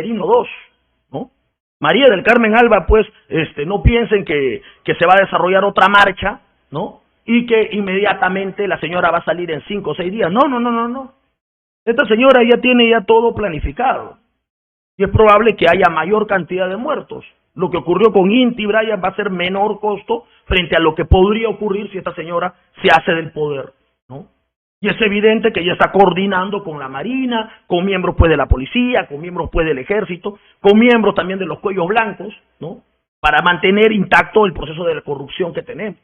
Merino 2, ¿no? María del Carmen Alba, pues, no piensen que se va a desarrollar otra marcha, ¿no? Y que inmediatamente la señora va a salir en 5 o 6 días. No, no, no, no, no. Esta señora ya tiene ya todo planificado. Y es probable que haya mayor cantidad de muertos. Lo que ocurrió con Inti Brian va a ser menor costo frente a lo que podría ocurrir si esta señora se hace del poder, ¿no? Y es evidente que ella está coordinando con la Marina, con miembros pues de la policía, con miembros pues del ejército, con miembros también de los cuellos blancos, ¿no? Para mantener intacto el proceso de la corrupción que tenemos.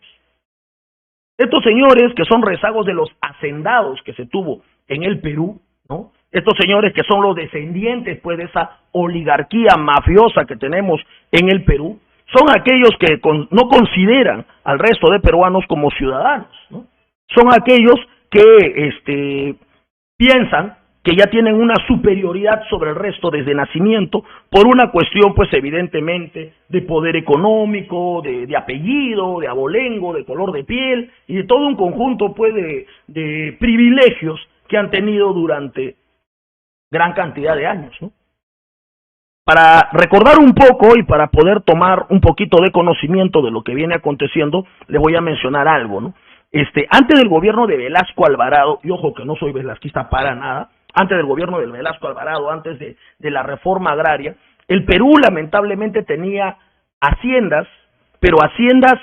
Estos señores que son rezagos de los hacendados que se tuvo en el Perú, ¿no? Estos señores que son los descendientes pues de esa oligarquía mafiosa que tenemos en el Perú, son aquellos que no consideran al resto de peruanos como ciudadanos, ¿no? Son aquellos que piensan que ya tienen una superioridad sobre el resto desde nacimiento por una cuestión pues evidentemente de poder económico, de apellido, de abolengo, de color de piel y de todo un conjunto pues de privilegios que han tenido durante gran cantidad de años, ¿no? Para recordar un poco y para poder tomar un poquito de conocimiento de lo que viene aconteciendo, le voy a mencionar algo, ¿no? Antes del gobierno de Velasco Alvarado, y ojo que no soy velasquista para nada, antes del gobierno de Velasco Alvarado, antes de la reforma agraria, el Perú lamentablemente tenía haciendas, pero haciendas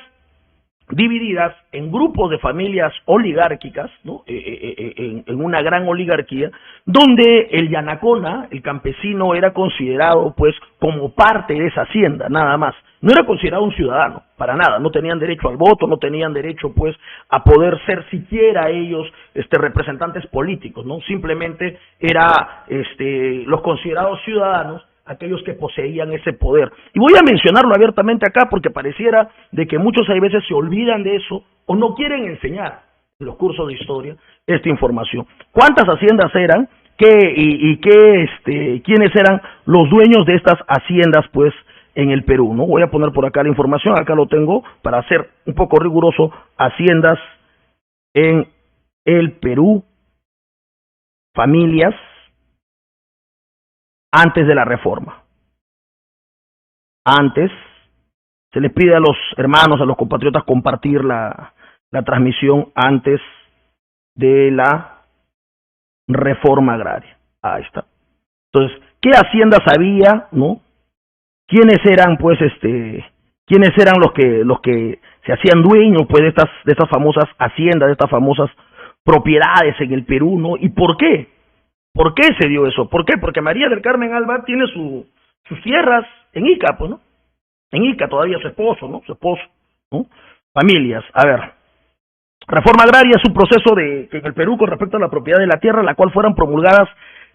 divididas en grupos de familias oligárquicas, ¿no? En una gran oligarquía, donde el yanacona, el campesino, era considerado pues como parte de esa hacienda, nada más. No era considerado un ciudadano, para nada, no tenían derecho al voto, no tenían derecho pues a poder ser siquiera ellos representantes políticos, ¿no? Simplemente era los considerados ciudadanos aquellos que poseían ese poder. Y voy a mencionarlo abiertamente acá porque pareciera de que muchos a veces se olvidan de eso o no quieren enseñar en los cursos de historia esta información. ¿Cuántas haciendas eran? ¿Quiénes eran los dueños de estas haciendas pues en el Perú, ¿no? Voy a poner por acá la información, acá lo tengo para ser un poco riguroso. Haciendas en el Perú, familias antes de la reforma. Antes, se les pide a los hermanos, a los compatriotas compartir la transmisión antes de la reforma agraria. Ahí está. Entonces, ¿qué haciendas había, no? ¿Quiénes eran, pues, quiénes eran los que se hacían dueños, pues, de estas famosas haciendas, de estas famosas propiedades en el Perú, ¿no? ¿Y por qué? ¿Por qué se dio eso? ¿Por qué? Porque María del Carmen Alba tiene sus tierras en Ica, pues, ¿no? En Ica todavía su esposo, ¿no? Su esposo, ¿no? Familias, a ver. Reforma agraria es un proceso que en el Perú con respecto a la propiedad de la tierra, la cual fueron promulgadas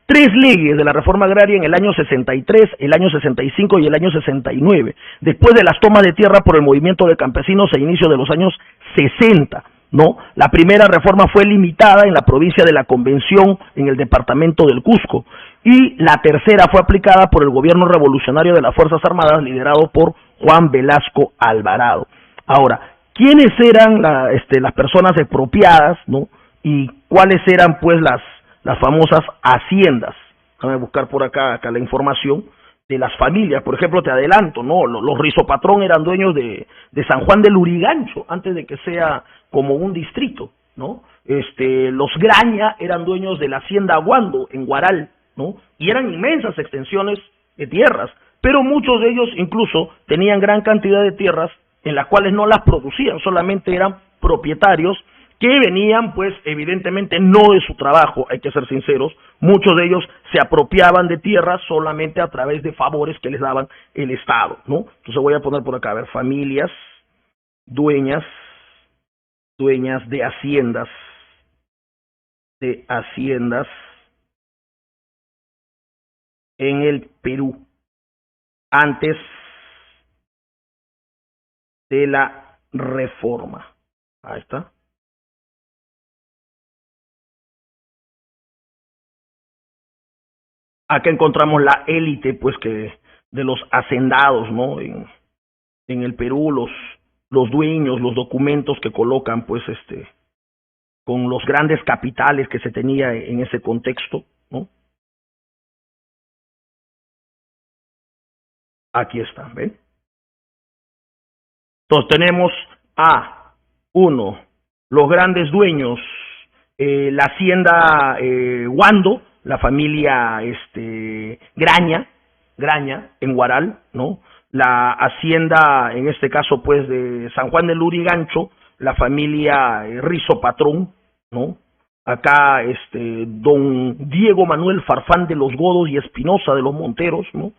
3 leyes de la reforma agraria en el año 63, el año 65 y el año 69, después de las tomas de tierra por el movimiento de campesinos a inicio de los años 60. ¿No? La primera reforma fue limitada en la provincia de la Convención en el departamento del Cusco y la tercera fue aplicada por el gobierno revolucionario de las Fuerzas Armadas liderado por Juan Velasco Alvarado. Ahora, ¿quiénes eran las personas expropiadas, ¿no? Y cuáles eran pues las famosas haciendas? Déjame buscar por acá la información de las familias. Por ejemplo, te adelanto, ¿no? Los Rizopatrón eran dueños de San Juan del Lurigancho antes de que sea como un distrito, ¿no? Los Graña eran dueños de la hacienda Aguando en Guaral, ¿no? Y eran inmensas extensiones de tierras, pero muchos de ellos incluso tenían gran cantidad de tierras en las cuales no las producían, solamente eran propietarios que venían pues evidentemente no de su trabajo, hay que ser sinceros, muchos de ellos se apropiaban de tierras solamente a través de favores que les daban el Estado, ¿no? Entonces voy a poner por acá, a ver, familias dueñas de haciendas en el Perú antes de la reforma. Ahí está. Acá encontramos la élite, pues, que de los hacendados, ¿no? En el Perú, los dueños, los documentos que colocan, pues, con los grandes capitales que se tenía en ese contexto, ¿no? Aquí están, ¿ven? Entonces tenemos a uno, los grandes dueños, la hacienda Guando, la familia Graña, en Huaral, ¿no? La hacienda, en este caso, pues, de San Juan del Lurigancho, la familia Rizo Patrón, ¿no? Acá, don Diego Manuel Farfán de los Godos y Espinosa de los Monteros, ¿no?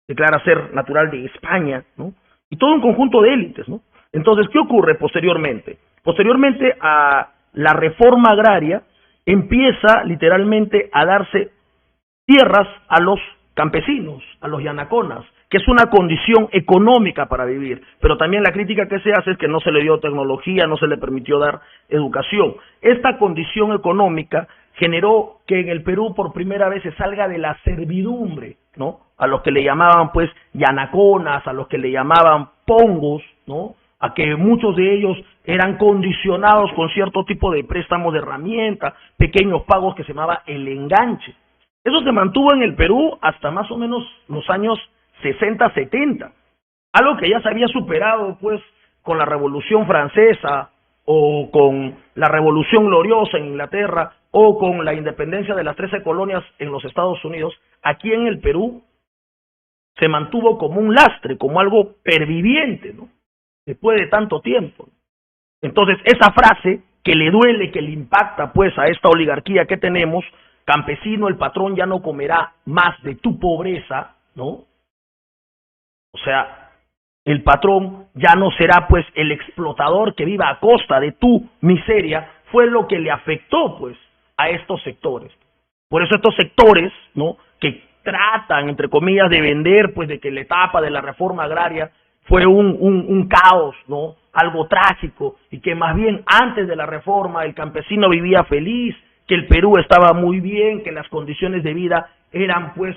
Declara ser natural de España, ¿no? Y todo un conjunto de élites, ¿no? Entonces, ¿qué ocurre posteriormente? Posteriormente a la reforma agraria, empieza literalmente a darse tierras a los campesinos, a los yanaconas, que es una condición económica para vivir, pero también la crítica que se hace es que no se le dio tecnología, no se le permitió dar educación. Esta condición económica generó que en el Perú por primera vez se salga de la servidumbre, ¿no? A los que le llamaban pues yanaconas, a los que le llamaban pongos, ¿no? A que muchos de ellos eran condicionados con cierto tipo de préstamos de herramienta, pequeños pagos que se llamaba el enganche. Eso se mantuvo en el Perú hasta más o menos los años 60, 70, algo que ya se había superado pues con la Revolución Francesa o con la Revolución Gloriosa en Inglaterra o con la independencia de las 13 colonias en los Estados Unidos. Aquí en el Perú se mantuvo como un lastre, como algo perviviente, ¿no? Después de tanto tiempo. Entonces, esa frase que le duele, que le impacta pues a esta oligarquía que tenemos, campesino, el patrón ya no comerá más de tu pobreza, ¿no? O sea, el patrón ya no será pues el explotador que viva a costa de tu miseria, fue lo que le afectó pues a estos sectores. Por eso estos sectores, ¿no? Que tratan, entre comillas, de vender pues de que la etapa de la reforma agraria fue un caos, ¿no? Algo trágico, y que más bien antes de la reforma el campesino vivía feliz, que el Perú estaba muy bien, que las condiciones de vida eran pues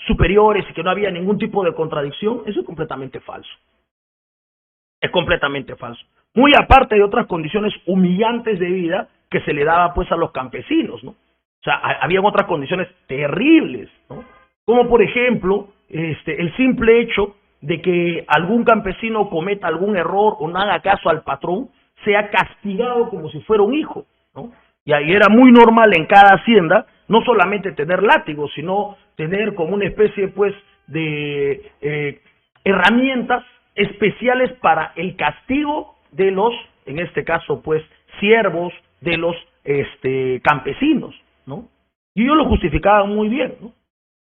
superiores y que no había ningún tipo de contradicción. Eso es completamente falso. Es completamente falso. Muy aparte de otras condiciones humillantes de vida que se le daba pues a los campesinos, ¿no? O sea, había otras condiciones terribles, ¿no? Como por ejemplo, el simple hecho de que algún campesino cometa algún error o no haga caso al patrón, sea castigado como si fuera un hijo, ¿no? Y ahí era muy normal en cada hacienda, no solamente tener látigos, sino tener como una especie pues de herramientas especiales para el castigo de los, en este caso pues, siervos de los campesinos, ¿no? Y ellos lo justificaban muy bien, ¿no?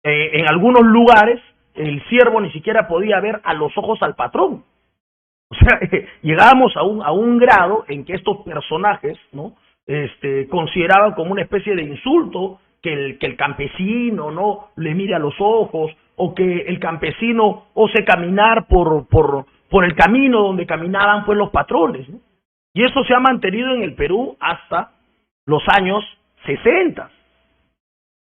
En algunos lugares el siervo ni siquiera podía ver a los ojos al patrón. O sea, llegábamos a un grado en que estos personajes, ¿no? Consideraban como una especie de insulto que el campesino no le mire a los ojos, o que el campesino ose caminar por el camino donde caminaban pues los patrones, ¿no? Y esto se ha mantenido en el Perú hasta los años 60.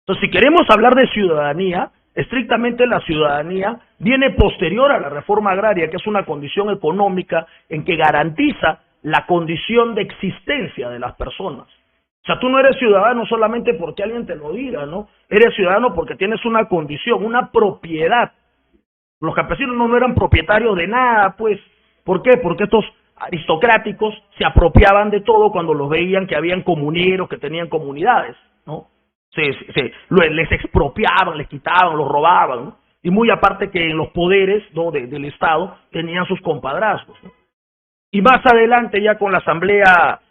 Entonces, si queremos hablar de ciudadanía, estrictamente la ciudadanía viene posterior a la reforma agraria, que es una condición económica en que garantiza la condición de existencia de las personas. O sea, tú no eres ciudadano solamente porque alguien te lo diga, ¿no? Eres ciudadano porque tienes una condición, una propiedad. Los campesinos no eran propietarios de nada, pues. ¿Por qué? Porque estos aristocráticos se apropiaban de todo cuando los veían que habían comuneros, que tenían comunidades, ¿no? Les expropiaban, les quitaban, los robaban, ¿no? Y muy aparte que en los poderes, ¿no? del Estado tenían sus compadrazgos, ¿no? Y más adelante, ya con la asamblea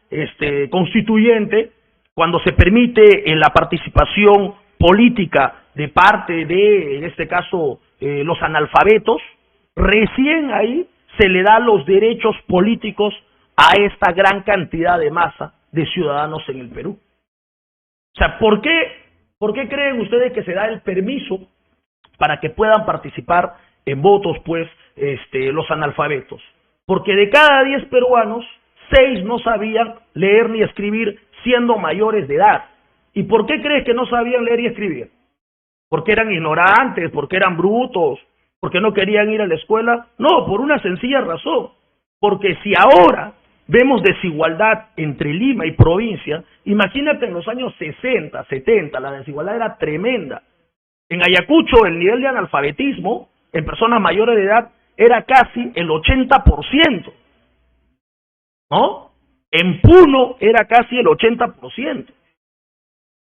constituyente, cuando se permite la participación política de parte de, en este caso, los analfabetos, recién ahí se le da los derechos políticos a esta gran cantidad de masa de ciudadanos en el Perú. O sea, ¿por qué creen ustedes que se da el permiso para que puedan participar en votos, pues, los analfabetos? Porque de cada 10 peruanos, 6 no sabían leer ni escribir siendo mayores de edad. ¿Y por qué crees que no sabían leer y escribir? ¿Porque eran ignorantes? ¿Porque eran brutos? ¿Porque no querían ir a la escuela? No, por una sencilla razón. Porque si ahora vemos desigualdad entre Lima y provincia, imagínate en los años 60, 70, la desigualdad era tremenda. En Ayacucho el nivel de analfabetismo en personas mayores de edad era casi el 80%, ¿no? En Puno era casi el 80%.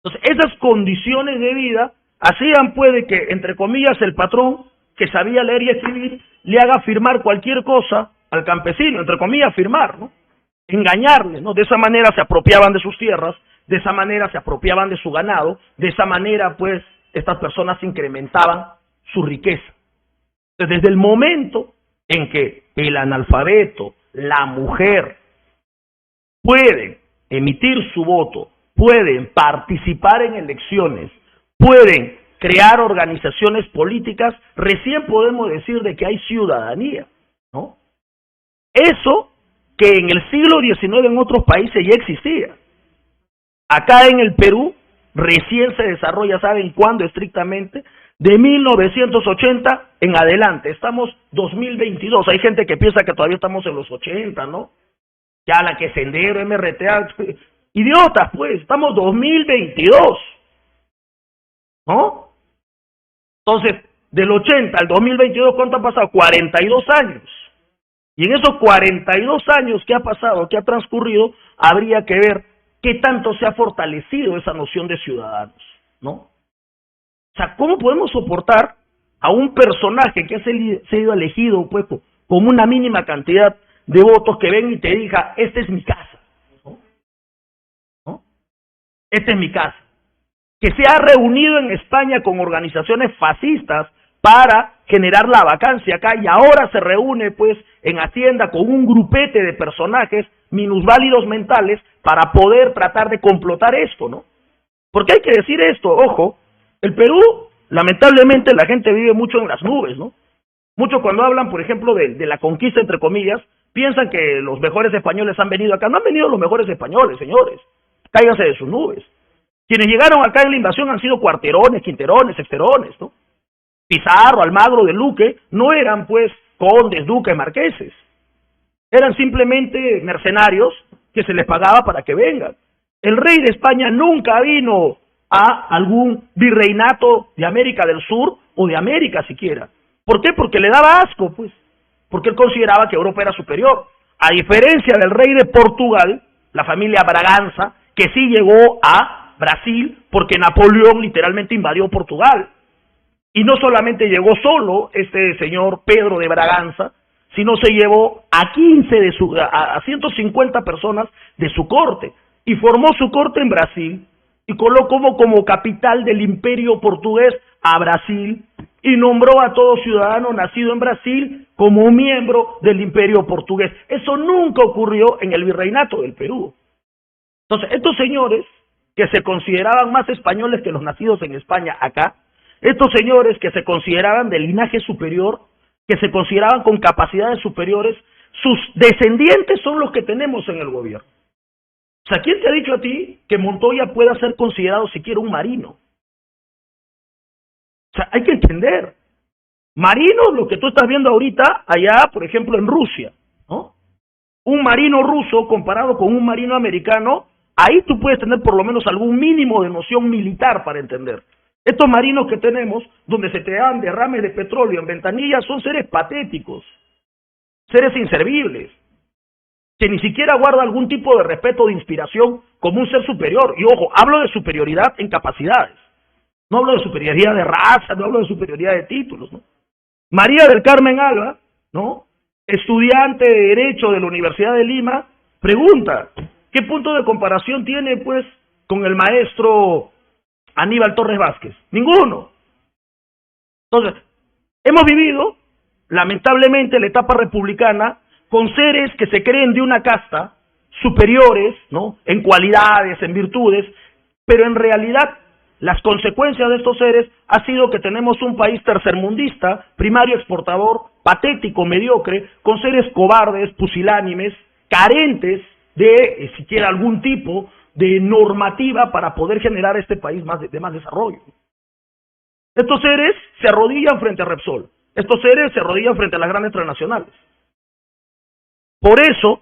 Entonces, esas condiciones de vida hacían, pues, de que, entre comillas, el patrón, que sabía leer y escribir, le haga firmar cualquier cosa al campesino, entre comillas, firmar, ¿no? Engañarle, ¿no? De esa manera se apropiaban de sus tierras, de esa manera se apropiaban de su ganado, de esa manera, pues, estas personas incrementaban su riqueza. Entonces, desde el momento en que el analfabeto, la mujer, pueden emitir su voto, pueden participar en elecciones, pueden crear organizaciones políticas, recién podemos decir de que hay ciudadanía, ¿no? Eso que en el siglo XIX en otros países ya existía. Acá en el Perú recién se desarrolla, ¿saben cuándo estrictamente? De 1980 en adelante. Estamos 2022. Hay gente que piensa que todavía estamos en los 80, ¿no? Ya la que Sendero, MRTA, idiotas, pues, estamos 2022, ¿no? Entonces, del 80 al 2022, ¿cuánto ha pasado? 42 años. Y en esos 42 años que ha pasado, que ha transcurrido, habría que ver qué tanto se ha fortalecido esa noción de ciudadanos, ¿no? O sea, ¿cómo podemos soportar a un personaje que ha sido elegido, pues, con una mínima cantidad de votos, que ven y te diga, esta es mi casa, ¿no? ¿No? Esta es mi casa? Que se ha reunido en España con organizaciones fascistas para generar la vacancia acá, y ahora se reúne, pues, en Hacienda con un grupete de personajes minusválidos mentales para poder tratar de complotar esto, ¿no? Porque hay que decir esto, ojo, el Perú, lamentablemente, la gente vive mucho en las nubes, ¿no? Mucho cuando hablan, por ejemplo, de la conquista, entre comillas, piensan que los mejores españoles han venido acá. No han venido los mejores españoles, señores. Cáiganse de sus nubes. Quienes llegaron acá en la invasión han sido Cuarterones, Quinterones, Exterones, ¿no? Pizarro, Almagro, de Luque, no eran, pues, condes, duques, marqueses. Eran simplemente mercenarios que se les pagaba para que vengan. El rey de España nunca vino a algún virreinato de América del Sur o de América siquiera. ¿Por qué? Porque le daba asco, pues. Porque él consideraba que Europa era superior. A diferencia del rey de Portugal, la familia Braganza, que sí llegó a Brasil porque Napoleón literalmente invadió Portugal. Y no solamente llegó solo este señor Pedro de Braganza, sino se llevó a 150 personas de su corte, y formó su corte en Brasil, y colocó como capital del imperio portugués a Brasil, y nombró a todo ciudadano nacido en Brasil como miembro del imperio portugués. Eso nunca ocurrió en el virreinato del Perú. Entonces, estos señores, que se consideraban más españoles que los nacidos en España acá, estos señores que se consideraban de linaje superior, que se consideraban con capacidades superiores, sus descendientes son los que tenemos en el gobierno. O sea, ¿quién te ha dicho a ti que Montoya pueda ser considerado siquiera un marino? O sea, hay que entender. Marino, lo que tú estás viendo ahorita, allá, por ejemplo, en Rusia, ¿no? Un marino ruso comparado con un marino americano, ahí tú puedes tener por lo menos algún mínimo de noción militar para entender. Estos marinos que tenemos, donde se te dan derrames de petróleo en ventanillas, son seres patéticos, seres inservibles, que ni siquiera guarda algún tipo de respeto o de inspiración como un ser superior. Y ojo, hablo de superioridad en capacidades, no hablo de superioridad de raza, no hablo de superioridad de títulos, ¿no? María del Carmen Alba, ¿no?, estudiante de Derecho de la Universidad de Lima, pregunta, ¿qué punto de comparación tiene, pues, con el maestro Aníbal Torres Vázquez? Ninguno. Entonces, hemos vivido, lamentablemente, la etapa republicana con seres que se creen de una casta superiores, ¿no?, en cualidades, en virtudes, pero en realidad las consecuencias de estos seres ha sido que tenemos un país tercermundista, primario exportador, patético, mediocre, con seres cobardes, pusilánimes, carentes de siquiera algún tipo de normativa para poder generar este país de más desarrollo. Estos seres se arrodillan frente a Repsol, estos seres se arrodillan frente a las grandes transnacionales. Por eso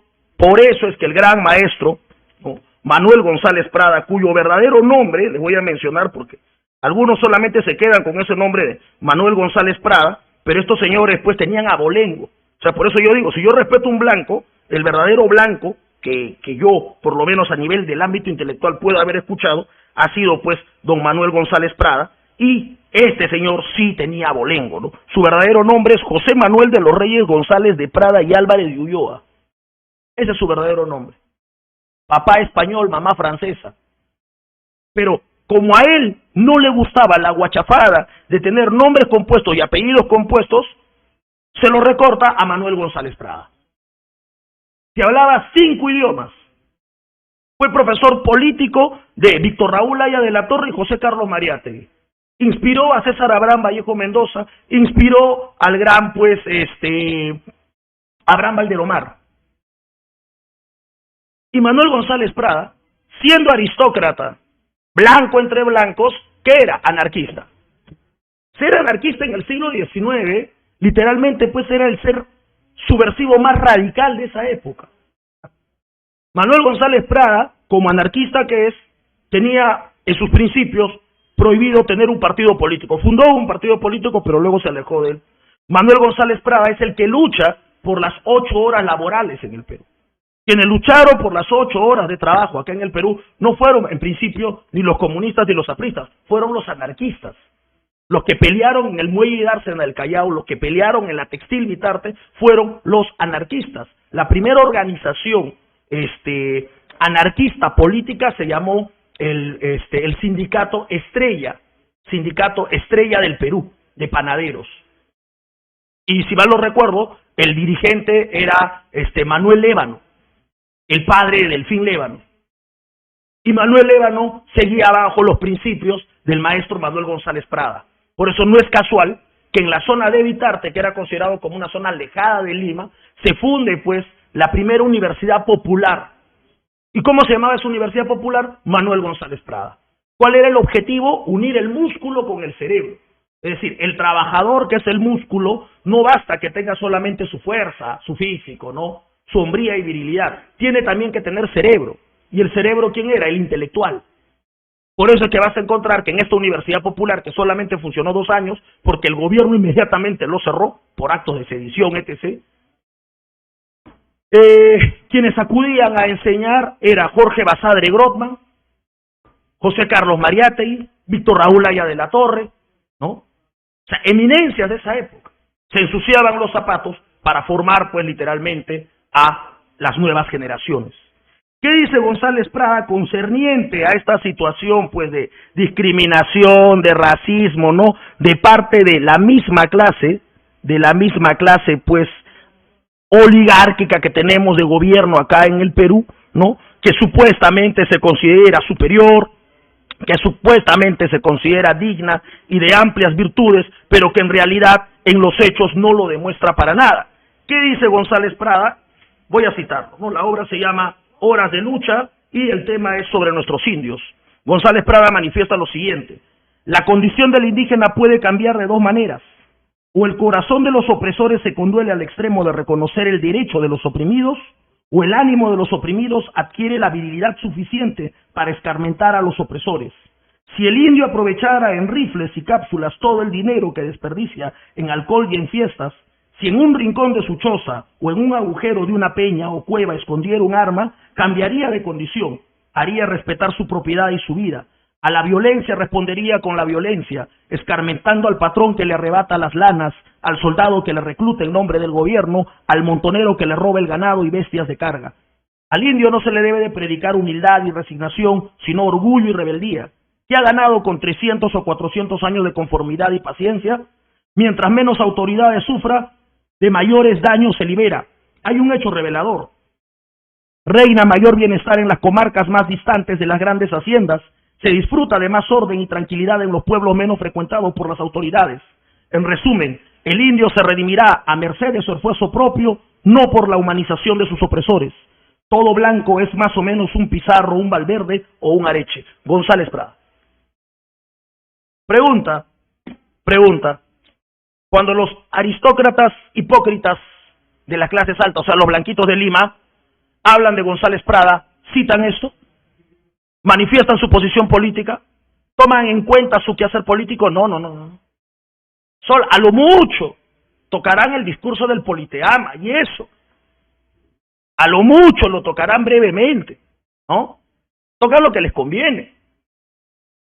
es que el gran maestro, ¿no?, Manuel González Prada, cuyo verdadero nombre, les voy a mencionar porque algunos solamente se quedan con ese nombre de Manuel González Prada, pero estos señores pues tenían abolengo. O sea, por eso yo digo, si yo respeto un blanco, el verdadero blanco que yo, por lo menos a nivel del ámbito intelectual, puedo haber escuchado, ha sido pues don Manuel González Prada, y este señor sí tenía abolengo, ¿no? Su verdadero nombre es José Manuel de los Reyes González de Prada y Álvarez de Ulloa. Ese es su verdadero nombre. Papá español, mamá francesa. Pero como a él no le gustaba la guachafada de tener nombres compuestos y apellidos compuestos, se lo recorta a Manuel González Prada, que hablaba 5 idiomas. Fue profesor político de Víctor Raúl Haya de la Torre y José Carlos Mariátegui. Inspiró a César Abraham Vallejo Mendoza, inspiró al gran pues Abraham Valderomar. Y Manuel González Prada, siendo aristócrata, blanco entre blancos, ¿qué era? Anarquista. Ser anarquista en el siglo XIX, literalmente pues era el ser subversivo más radical de esa época. Manuel González Prada, como anarquista que es, tenía en sus principios prohibido tener un partido político. Fundó un partido político, pero luego se alejó de él. Manuel González Prada es el que lucha por las 8 horas laborales en el Perú. Quienes lucharon por las 8 horas de trabajo acá en el Perú no fueron en principio ni los comunistas ni los apristas, fueron los anarquistas. Los que pelearon en el Muelle Dársena del Callao, los que pelearon en la Textil Vitarte, fueron los anarquistas. La primera organización anarquista política se llamó el Sindicato Estrella del Perú, de panaderos. Y si mal no recuerdo, el dirigente era Manuel Lévano, el padre de Delfín Lévano. Y Manuel Lévano seguía bajo los principios del maestro Manuel González Prada. Por eso no es casual que en la zona de Vitarte, que era considerado como una zona alejada de Lima, se funde pues la primera universidad popular. ¿Y cómo se llamaba esa universidad popular? Manuel González Prada. ¿Cuál era el objetivo? Unir el músculo con el cerebro. Es decir, el trabajador, que es el músculo, no basta que tenga solamente su fuerza, su físico, ¿no? Su hombría y virilidad. Tiene también que tener cerebro. ¿Y el cerebro quién era? El intelectual. Por eso es que vas a encontrar que en esta universidad popular, que solamente funcionó 2 años, porque el gobierno inmediatamente lo cerró por actos de sedición, etc., quienes acudían a enseñar era Jorge Basadre Grotman, José Carlos Mariátegui, Víctor Raúl Haya de la Torre, ¿no? O sea, eminencias de esa época. Se ensuciaban los zapatos para formar, pues, literalmente a las nuevas generaciones. ¿Qué dice González Prada concerniente a esta situación, pues, de discriminación, de racismo, ¿no? De parte de la misma clase, pues, oligárquica que tenemos de gobierno acá en el Perú, ¿no? Que supuestamente se considera superior, que supuestamente se considera digna y de amplias virtudes, pero que en realidad en los hechos no lo demuestra para nada. ¿Qué dice González Prada? Voy a citarlo, ¿no? La obra se llama Horas de Lucha y el tema es sobre nuestros indios. González Prada manifiesta lo siguiente: la condición del indígena puede cambiar de 2 maneras. O el corazón de los opresores se conduele al extremo de reconocer el derecho de los oprimidos, o el ánimo de los oprimidos adquiere la virilidad suficiente para escarmentar a los opresores. Si el indio aprovechara en rifles y cápsulas todo el dinero que desperdicia en alcohol y en fiestas, si en un rincón de su choza o en un agujero de una peña o cueva escondiera un arma, cambiaría de condición, haría respetar su propiedad y su vida. A la violencia respondería con la violencia, escarmentando al patrón que le arrebata las lanas, al soldado que le recluta en nombre del gobierno, al montonero que le roba el ganado y bestias de carga. Al indio no se le debe de predicar humildad y resignación, sino orgullo y rebeldía. ¿Qué ha ganado con 300 o 400 años de conformidad y paciencia? Mientras menos autoridades sufra, de mayores daños se libera. Hay un hecho revelador. Reina mayor bienestar en las comarcas más distantes de las grandes haciendas. Se disfruta de más orden y tranquilidad en los pueblos menos frecuentados por las autoridades. En resumen, el indio se redimirá a merced de su esfuerzo propio, no por la humanización de sus opresores. Todo blanco es más o menos un Pizarro, un Valverde o un Areche. González Prada. Pregunta, cuando los aristócratas hipócritas de las clases altas, o sea, los blanquitos de Lima, hablan de González Prada, ¿citan esto? ¿Manifiestan su posición política? ¿Toman en cuenta su quehacer político? No. Solo, a lo mucho, tocarán el discurso del Politeama y eso. A lo mucho lo tocarán brevemente, ¿no? Tocan lo que les conviene.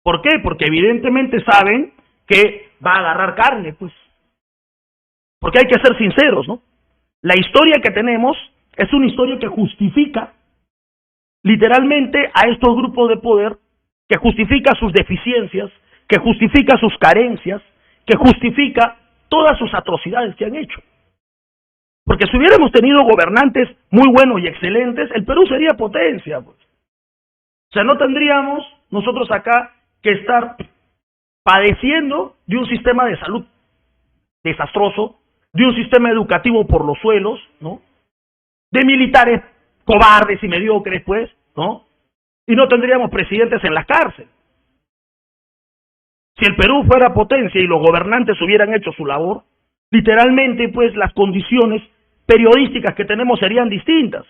¿Por qué? Porque evidentemente saben que va a agarrar carne, pues. Porque hay que ser sinceros, ¿no? La historia que tenemos es una historia que justifica literalmente a estos grupos de poder, que justifica sus deficiencias, que justifica sus carencias, que justifica todas sus atrocidades que han hecho. Porque si hubiéramos tenido gobernantes muy buenos y excelentes, el Perú sería potencia, pues. O sea, no tendríamos nosotros acá que estar padeciendo de un sistema de salud desastroso, de un sistema educativo por los suelos, ¿no? De militares cobardes y mediocres, pues, ¿no? Y no tendríamos presidentes en las cárceles. Si el Perú fuera potencia y los gobernantes hubieran hecho su labor, literalmente, pues, las condiciones periodísticas que tenemos serían distintas.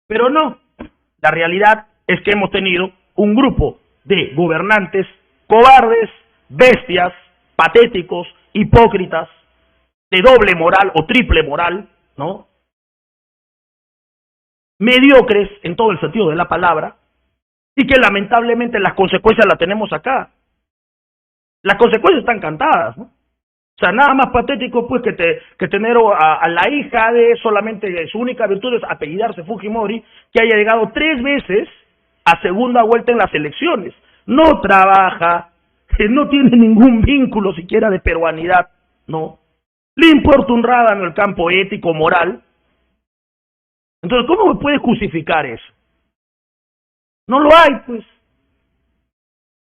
Pero no, la realidad es que hemos tenido un grupo de gobernantes cobardes, bestias, patéticos, hipócritas, de doble moral o triple moral, ¿no? Mediocres en todo el sentido de la palabra, y que lamentablemente las consecuencias las tenemos acá. Las consecuencias están cantadas, ¿no? O sea, nada más patético pues que tener a la hija de solamente su única virtud es apellidarse Fujimori, que haya llegado 3 veces a segunda vuelta en las elecciones. No trabaja, no tiene ningún vínculo siquiera de peruanidad, ¿no? Le importa un rábano el campo ético, moral. Entonces, ¿cómo me puede justificar eso? No lo hay, pues.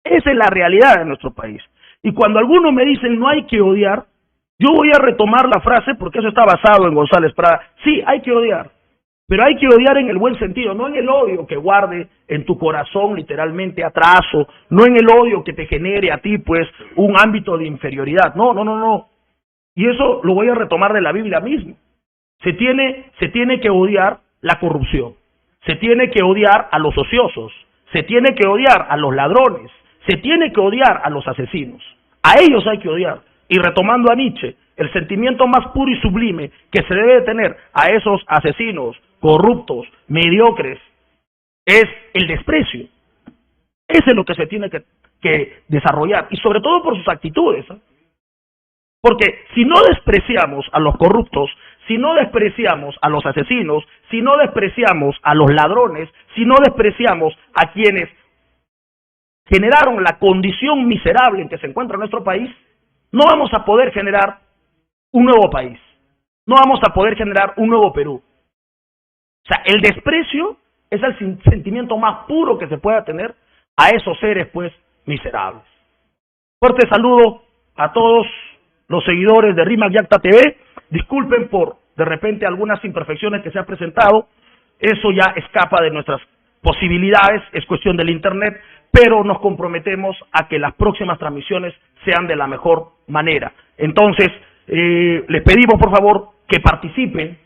Esa es la realidad de nuestro país. Y cuando algunos me dicen no hay que odiar, yo voy a retomar la frase porque eso está basado en González Prada. Sí, hay que odiar, pero hay que odiar en el buen sentido, no en el odio que guarde en tu corazón literalmente atraso, no en el odio que te genere a ti pues un ámbito de inferioridad. No, no, no, no. Y eso lo voy a retomar de la Biblia mismo. Se tiene que odiar la corrupción, se tiene que odiar a los ociosos, se tiene que odiar a los ladrones, se tiene que odiar a los asesinos. A ellos hay que odiar. Y retomando a Nietzsche, el sentimiento más puro y sublime que se debe de tener a esos asesinos, corruptos, mediocres, es el desprecio. Ese es lo que se tiene que desarrollar, y sobre todo por sus actitudes, ¿eh? Porque si no despreciamos a los corruptos, si no despreciamos a los asesinos, si no despreciamos a los ladrones, si no despreciamos a quienes generaron la condición miserable en que se encuentra nuestro país, no vamos a poder generar un nuevo país, no vamos a poder generar un nuevo Perú. O sea, el desprecio es el sentimiento más puro que se pueda tener a esos seres, pues, miserables. Fuerte saludo a todos los seguidores de RIMAC Yacta TV. Disculpen por, de repente, algunas imperfecciones que se han presentado. Eso ya escapa de nuestras posibilidades, es cuestión del internet, pero nos comprometemos a que las próximas transmisiones sean de la mejor manera. Entonces, les pedimos por favor que participen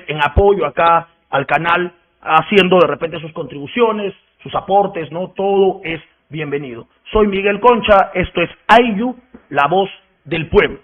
en apoyo acá al canal, haciendo de repente sus contribuciones, sus aportes, ¿no? Todo es bienvenido. Soy Miguel Concha, esto es Ayllu, la voz del pueblo.